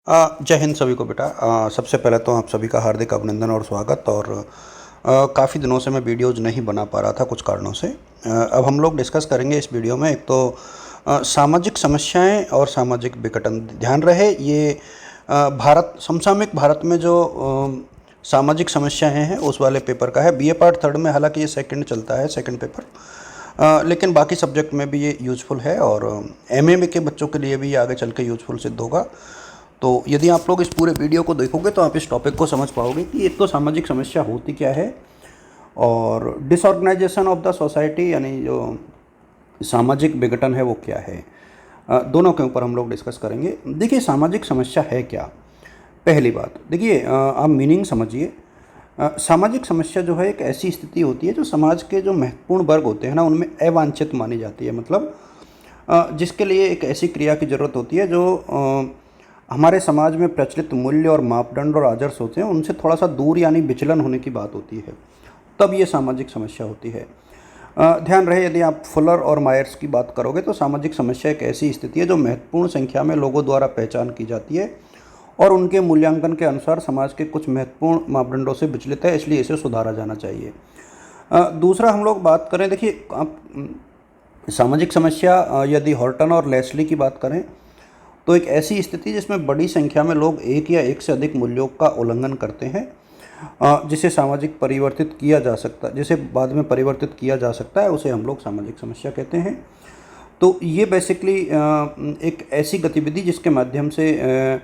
जय हिंद सभी को बेटा। सबसे पहले तो आप सभी का हार्दिक अभिनंदन और स्वागत। और काफ़ी दिनों से मैं वीडियोज़ नहीं बना पा रहा था कुछ कारणों से। अब हम लोग डिस्कस करेंगे इस वीडियो में। एक तो सामाजिक समस्याएं और सामाजिक विघटन। ध्यान रहे ये भारत समसामयिक भारत में जो सामाजिक समस्याएं हैं उस वाले पेपर का है। बीए पार्ट थर्ड में, हालांकि ये सेकंड चलता है, सेकंड पेपर, लेकिन बाकी सब्जेक्ट में भी ये यूज़फुल है और एमए के बच्चों के लिए भी ये आगे चल के यूज़फुल सिद्ध होगा। तो यदि आप लोग इस पूरे वीडियो को देखोगे तो आप इस टॉपिक को समझ पाओगे कि एक तो सामाजिक समस्या होती क्या है और डिसऑर्गेनाइजेशन ऑफ द सोसाइटी यानी जो सामाजिक विघटन है वो क्या है। दोनों के ऊपर हम लोग डिस्कस करेंगे। देखिए सामाजिक समस्या है क्या। पहली बात देखिए, आप मीनिंग समझिए। सामाजिक समस्या जो है एक ऐसी स्थिति होती है जो समाज के जो महत्वपूर्ण वर्ग होते हैं ना उनमें अवांछित मानी जाती है। मतलब जिसके लिए एक ऐसी क्रिया की ज़रूरत होती है जो हमारे समाज में प्रचलित मूल्य और मापदंड और आदर्श होते हैं उनसे थोड़ा सा दूर यानी विचलन होने की बात होती है, तब ये सामाजिक समस्या होती है। ध्यान रहे, यदि आप फुलर और मायर्स की बात करोगे तो सामाजिक समस्या एक ऐसी स्थिति है जो महत्वपूर्ण संख्या में लोगों द्वारा पहचान की जाती है और उनके मूल्यांकन के अनुसार समाज के कुछ महत्वपूर्ण मापदंडों से विचलित है, इसलिए इसे सुधारा जाना चाहिए। दूसरा हम लोग बात करें, देखिए आप सामाजिक समस्या यदि हॉर्टन और लेस्ली की बात करें तो एक ऐसी स्थिति जिसमें बड़ी संख्या में लोग एक या एक से अधिक मूल्यों का उल्लंघन करते हैं, जिसे सामाजिक परिवर्तित किया जा सकता है, जिसे बाद में परिवर्तित किया जा सकता है, उसे हम लोग सामाजिक समस्या कहते हैं। तो ये बेसिकली एक ऐसी गतिविधि जिसके माध्यम से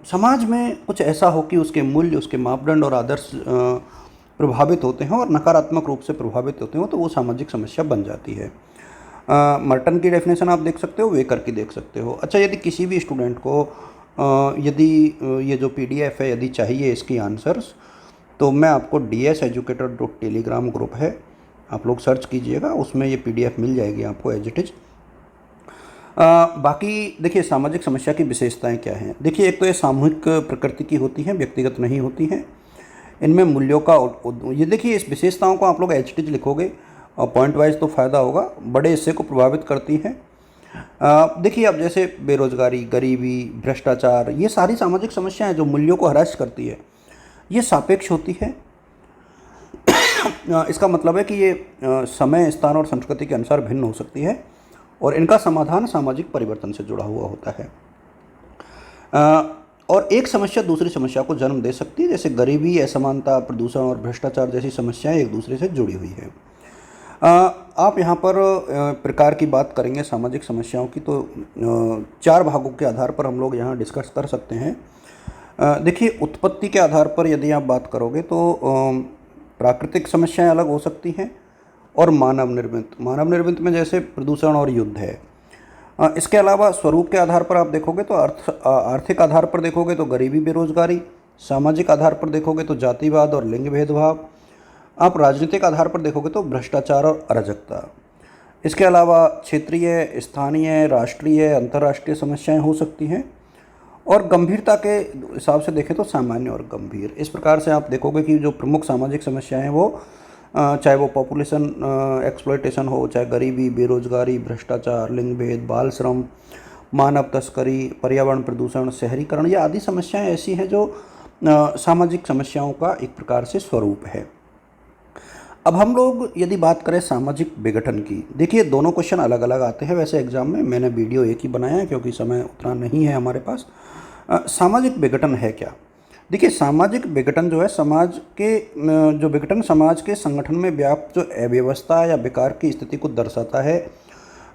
समाज में कुछ ऐसा हो कि उसके मूल्य, उसके मापदंड और आदर्श प्रभावित होते हैं और नकारात्मक रूप से प्रभावित होते हो तो वो सामाजिक समस्या बन जाती है। मर्टन की डेफिनेशन आप देख सकते हो, वेकर की देख सकते हो। अच्छा, यदि किसी भी स्टूडेंट को यदि ये जो पीडीएफ है यदि चाहिए इसकी आंसर्स, तो मैं आपको ds-educator.telegram ग्रुप है, आप लोग सर्च कीजिएगा, उसमें ये पीडीएफ मिल जाएगी आपको एज इट इज़। बाकी देखिए सामाजिक समस्या की विशेषताएं क्या हैं। देखिए एक तो ये सामूहिक प्रकृति की होती हैं, व्यक्तिगत नहीं होती हैं। इनमें मूल्यों का ये देखिए इस विशेषताओं को आप लोग एच टी लिखोगे और पॉइंट वाइज तो फ़ायदा होगा, बड़े हिस्से को प्रभावित करती हैं। देखिए अब जैसे बेरोजगारी, गरीबी, भ्रष्टाचार, ये सारी सामाजिक समस्याएं जो मूल्यों को हरास करती है, ये सापेक्ष होती है। इसका मतलब है कि ये समय, स्थान और संस्कृति के अनुसार भिन्न हो सकती है और इनका समाधान सामाजिक परिवर्तन से जुड़ा हुआ होता है। और एक समस्या दूसरी समस्या को जन्म दे सकती है, जैसे गरीबी, असमानता, प्रदूषण और भ्रष्टाचार जैसी समस्याएं एक दूसरे से जुड़ी हुई है। आप यहाँ पर प्रकार की बात करेंगे सामाजिक समस्याओं की तो 4 भागों के आधार पर हम लोग यहाँ डिस्कस कर सकते हैं। देखिए उत्पत्ति के आधार पर यदि आप बात करोगे तो प्राकृतिक समस्याएं अलग हो सकती हैं और मानव निर्मित में जैसे प्रदूषण और युद्ध है। इसके अलावा स्वरूप के आधार पर आप देखोगे तो आर्थिक आधार पर देखोगे तो गरीबी, बेरोजगारी, सामाजिक आधार पर देखोगे तो जातिवाद और लिंग भेदभाव, आप राजनीतिक आधार पर देखोगे तो भ्रष्टाचार और अराजकता। इसके अलावा क्षेत्रीय, स्थानीय, राष्ट्रीय, अंतर्राष्ट्रीय समस्याएं हो सकती हैं और गंभीरता के हिसाब से देखें तो सामान्य और गंभीर। इस प्रकार से आप देखोगे कि जो प्रमुख सामाजिक समस्याएं हैं वो चाहे वो पॉपुलेशन एक्सप्लॉयटेशन हो, चाहे गरीबी, बेरोजगारी, भ्रष्टाचार, लिंग भेद, बाल श्रम, मानव तस्करी, पर्यावरण प्रदूषण, शहरीकरण, ये आदि समस्याएं ऐसी हैं जो सामाजिक समस्याओं का एक प्रकार से स्वरूप है। अब हम लोग यदि बात करें सामाजिक विघटन की, देखिए दोनों क्वेश्चन अलग अलग आते हैं वैसे एग्जाम में, मैंने वीडियो एक ही बनाया है क्योंकि समय उतना नहीं है हमारे पास। सामाजिक विघटन है क्या। देखिए सामाजिक विघटन जो है समाज के जो विघटन समाज के संगठन में व्याप्त जो अव्यवस्था या विकार की स्थिति को दर्शाता है।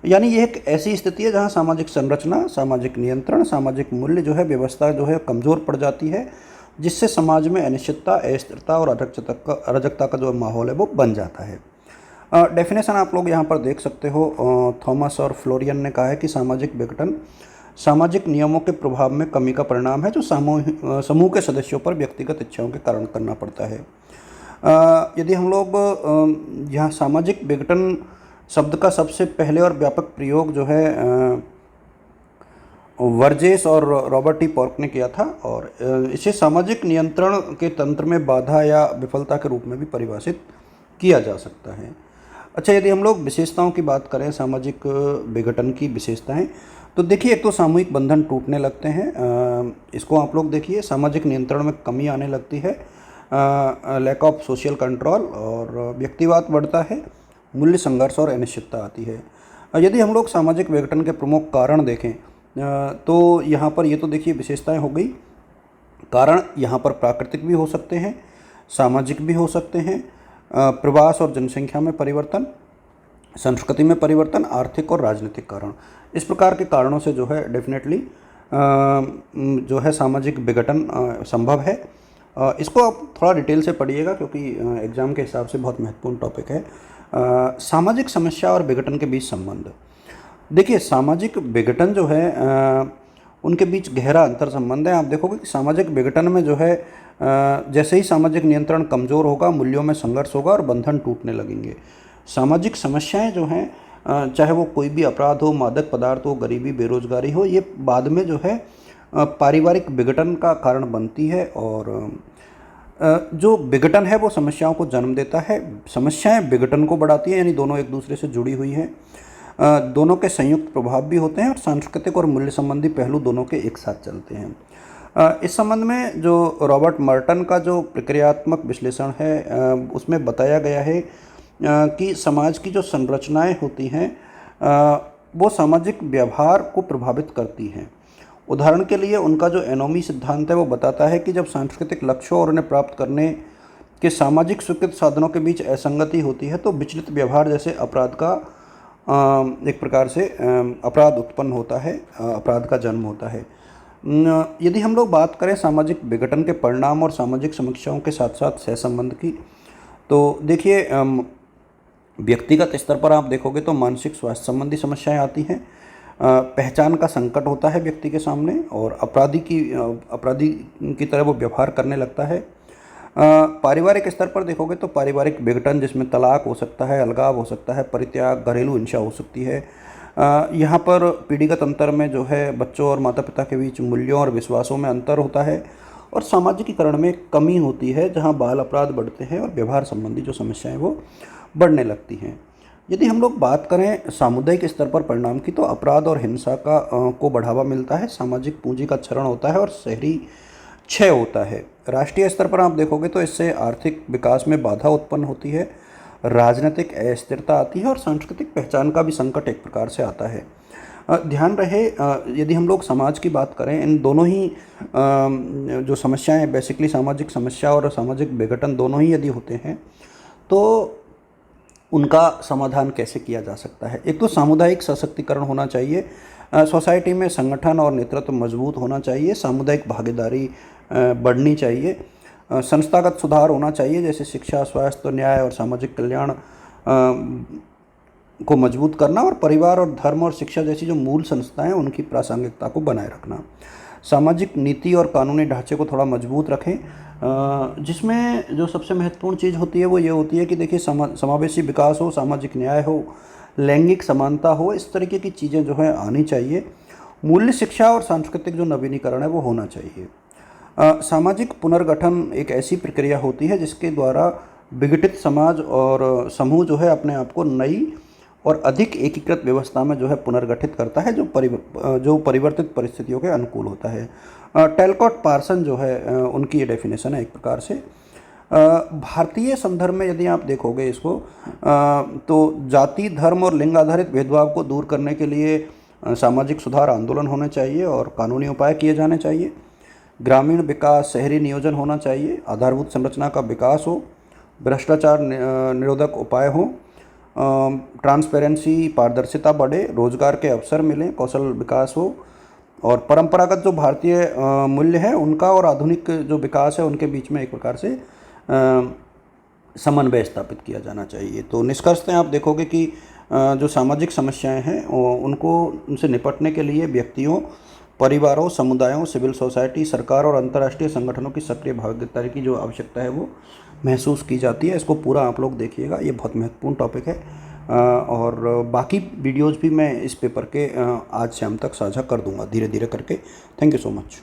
यानी यह एक ऐसी स्थिति है जहाँ सामाजिक संरचना, सामाजिक नियंत्रण, सामाजिक मूल्य जो है, व्यवस्था जो है कमज़ोर पड़ जाती है, जिससे समाज में अनिश्चितता, अस्थिरता और अराजकता का जो माहौल है वो बन जाता है। डेफिनेशन आप लोग यहाँ पर देख सकते हो। थॉमस और फ्लोरियन ने कहा है कि सामाजिक विघटन सामाजिक नियमों के प्रभाव में कमी का परिणाम है जो समूह के सदस्यों पर व्यक्तिगत इच्छाओं के कारण करना पड़ता है। यदि हम लोग यहाँ सामाजिक विघटन शब्द का सबसे पहले और व्यापक प्रयोग जो है वर्जेस और रॉबर्ट टी पॉर्क ने किया था और इसे सामाजिक नियंत्रण के तंत्र में बाधा या विफलता के रूप में भी परिभाषित किया जा सकता है। अच्छा, यदि हम लोग विशेषताओं की बात करें, सामाजिक विघटन की विशेषताएं, तो देखिए, एक तो सामूहिक बंधन टूटने लगते हैं, इसको आप लोग देखिए, सामाजिक नियंत्रण में कमी आने लगती है, लैक ऑफ सोशल कंट्रोल, और व्यक्तिवाद बढ़ता है, मूल्य संघर्ष और अनिश्चितता आती है। यदि हम लोग सामाजिक विघटन के प्रमुख कारण देखें, तो यहाँ पर ये तो देखिए विशेषताएं हो गई। कारण यहाँ पर प्राकृतिक भी हो सकते हैं, सामाजिक भी हो सकते हैं, प्रवास और जनसंख्या में परिवर्तन, संस्कृति में परिवर्तन, आर्थिक और राजनीतिक कारण। इस प्रकार के कारणों से जो है डेफिनेटली जो है सामाजिक विघटन संभव है। इसको आप थोड़ा डिटेल से पढ़िएगा, क्योंकि एग्ज़ाम के हिसाब से बहुत महत्वपूर्ण टॉपिक है। सामाजिक समस्या और विघटन के बीच संबंध। देखिए, सामाजिक विघटन जो है उनके बीच गहरा अंतर संबंध है। आप देखोगे कि सामाजिक विघटन में जो है जैसे ही सामाजिक नियंत्रण कमज़ोर होगा, मूल्यों में संघर्ष होगा और बंधन टूटने लगेंगे। सामाजिक समस्याएं जो हैं, चाहे वो कोई भी अपराध हो, मादक पदार्थ हो, गरीबी, बेरोजगारी हो, ये बाद में जो है पारिवारिक विघटन का कारण बनती है। और जो विघटन है वो समस्याओं को जन्म देता है, समस्याएं विघटन को बढ़ाती हैं, यानी दोनों एक दूसरे से जुड़ी हुई हैं। दोनों के संयुक्त प्रभाव भी होते हैं और सांस्कृतिक और मूल्य संबंधी पहलू दोनों के एक साथ चलते हैं। इस संबंध में जो रॉबर्ट मर्टन का जो प्रक्रियात्मक विश्लेषण है, उसमें बताया गया है कि समाज की जो संरचनाएं होती हैं वो सामाजिक व्यवहार को प्रभावित करती हैं। उदाहरण के लिए उनका जो एनोमी सिद्धांत है वो बताता है कि जब सांस्कृतिक लक्ष्यों और उन्हें प्राप्त करने के सामाजिक स्वीकृत साधनों के बीच असंगति होती है तो विचलित व्यवहार जैसे अपराध का एक प्रकार से अपराध उत्पन्न होता है, अपराध का जन्म होता है। यदि हम लोग बात करें सामाजिक विघटन के परिणाम और सामाजिक समस्याओं के साथ साथ सहसंबंध की, तो देखिए व्यक्तिगत स्तर पर आप देखोगे तो मानसिक स्वास्थ्य संबंधी समस्याएं आती हैं, पहचान का संकट होता है व्यक्ति के सामने और अपराधी की तरह वो व्यवहार करने लगता है। पारिवारिक स्तर पर देखोगे तो पारिवारिक विघटन जिसमें तलाक हो सकता है, अलगाव हो सकता है, परित्याग, घरेलू हिंसा हो सकती है। यहाँ पर पीढ़ीगत अंतर में जो है बच्चों और माता पिता के बीच मूल्यों और विश्वासों में अंतर होता है और सामाजिकीकरण में कमी होती है, जहाँ बाल अपराध बढ़ते हैं और व्यवहार संबंधी जो समस्याएं वो बढ़ने लगती हैं। यदि हम लोग बात करें सामुदायिक स्तर पर परिणाम की, तो अपराध और हिंसा को बढ़ावा मिलता है, सामाजिक पूंजी का क्षरण होता है और शहरी क्षय होता है। राष्ट्रीय स्तर पर आप देखोगे तो इससे आर्थिक विकास में बाधा उत्पन्न होती है, राजनीतिक अस्थिरता आती है और सांस्कृतिक पहचान का भी संकट एक प्रकार से आता है। ध्यान रहे, यदि हम लोग समाज की बात करें, इन दोनों ही जो समस्याएं, बेसिकली सामाजिक समस्या और सामाजिक विघटन दोनों ही यदि होते हैं तो उनका समाधान कैसे किया जा सकता है। एक तो सामुदायिक सशक्तिकरण होना चाहिए, सोसाइटी में संगठन और नेतृत्व मजबूत होना चाहिए, सामुदायिक भागीदारी बढ़नी चाहिए, संस्थागत सुधार होना चाहिए, जैसे शिक्षा, स्वास्थ्य, न्याय और सामाजिक कल्याण को मजबूत करना, और परिवार और धर्म और शिक्षा जैसी जो मूल संस्थाएं उनकी प्रासंगिकता को बनाए रखना। सामाजिक नीति और कानूनी ढांचे को थोड़ा मजबूत रखें, जिसमें जो सबसे महत्वपूर्ण चीज़ होती है वो ये होती है कि देखिए समावेशी विकास हो, सामाजिक न्याय हो, लैंगिक समानता हो, इस तरीके की चीज़ें जो है आनी चाहिए। मूल्य शिक्षा और सांस्कृतिक जो नवीनीकरण है वो होना चाहिए। सामाजिक पुनर्गठन एक ऐसी प्रक्रिया होती है जिसके द्वारा विघटित समाज और समूह जो है अपने आप को नई और अधिक एकीकृत व्यवस्था में जो है पुनर्गठित करता है, जो परिवर्तित परिस्थितियों के अनुकूल होता है। टेलकॉट पार्सन जो है उनकी ये डेफिनेशन है एक प्रकार से। भारतीय संदर्भ में यदि आप देखोगे इसको, तो जाति, धर्म और लिंग आधारित भेदभाव को दूर करने के लिए सामाजिक सुधार आंदोलन होने चाहिए और कानूनी उपाय किए जाने चाहिए। ग्रामीण विकास, शहरी नियोजन होना चाहिए, आधारभूत संरचना का विकास हो, भ्रष्टाचार निरोधक उपाय हो, ट्रांसपेरेंसी, पारदर्शिता बढ़े, रोजगार के अवसर मिलें, कौशल विकास हो, और परंपरागत जो भारतीय मूल्य है उनका और आधुनिक जो विकास है उनके बीच में एक प्रकार से समन्वय स्थापित किया जाना चाहिए। तो निष्कर्षतः आप देखोगे कि जो सामाजिक समस्याएं हैं उनसे निपटने के लिए व्यक्तियों, परिवारों, समुदायों, सिविल सोसाइटी, सरकार और अंतर्राष्ट्रीय संगठनों की सक्रिय भागीदारी की जो आवश्यकता है वो महसूस की जाती है। इसको पूरा आप लोग देखिएगा, ये बहुत महत्वपूर्ण टॉपिक है। और बाकी वीडियोज़ भी मैं इस पेपर के आज शाम तक साझा कर दूंगा धीरे धीरे करके। Thank you so much.